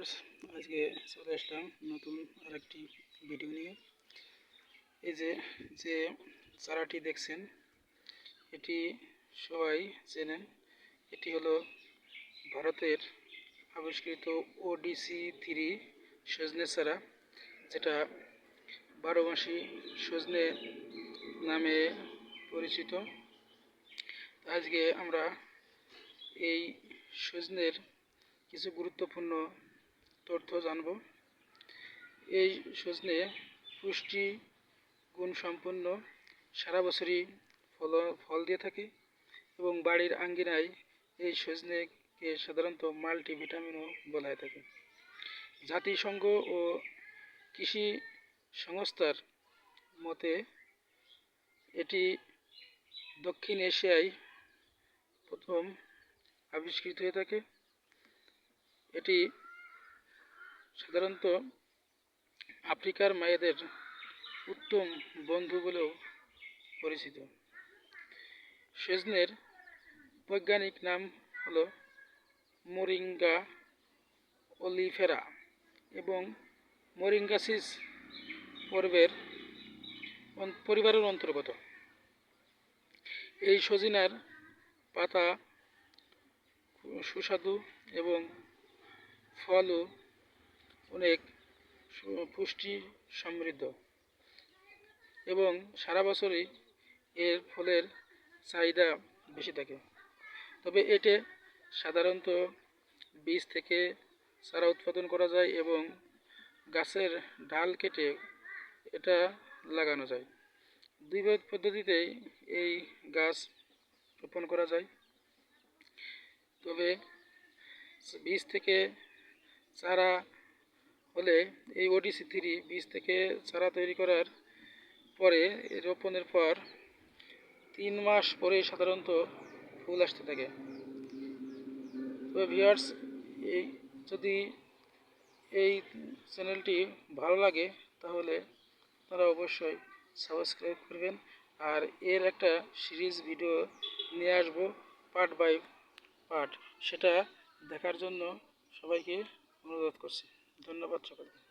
Viewers, আজকে চলে আসলাম নতুন আরেকটি ভিডিও নিয়ে। এই যে চারাটি দেখছেন, এটি সবাই চেনেন। এটি হলো ভারতের আবিষ্কৃত ODC3 সজনে চারা, যেটা 12 মাসি সজনে নামে পরিচিত। আজকে আমরা এই সজনের কিছু গুরুত্বপূর্ণ তথ্য জানব। এই সজনে পুষ্টি গুণ সম্পন্ন, সারা বছরই ফল দিয়ে থাকে এবং বাড়ির আঙ্গিনায় এই সজনেকে সাধারণত মাল্টিভিটামিনও বলা হয়ে থাকে। জাতিসংঘ ও কৃষি সংস্থার মতে এটি দক্ষিণ এশিয়ায় প্রথম আবিষ্কৃত হয়ে থাকে। এটি সাধারণত আফ্রিকার মায়েদের উত্তম বন্ধু বলেও পরিচিত। সজনের বৈজ্ঞানিক নাম হলো মোরিঙ্গা অলিফেরা এবং মোরিঙ্গাসিস পরিবারের অন্তর্গত। এই সজিনার পাতা সুস্বাদু এবং ফলও অনেক পুষ্টি সমৃদ্ধ এবং সারা বছরই এর ফলের চাহিদা বেশি থাকে। তবে এতে সাধারণত বীজ থেকে চারা উৎপাদন করা যায় এবং গাছের ডাল কেটে এটা লাগানো যায়। দুই পদ্ধতিতেই এই গাছ রোপণ করা যায়। তবে বীজ থেকে চারা হলে এই ODC3 বীজ থেকে চারা তৈরি করার পরে রোপণের পর 3 মাস পরে সাধারণত ফুল আসতে থাকে। তবে ভিউয়ার্স, যদি এই চ্যানেলটি ভালো লাগে তাহলে আপনারা অবশ্যই সাবস্ক্রাইব করবেন। আর এর একটা সিরিজ ভিডিও নিয়ে আসবো পার্ট বাই পার্ট, সেটা দেখার জন্য সবাইকে অনুরোধ করছি। ধন্যবাদ সকলকে।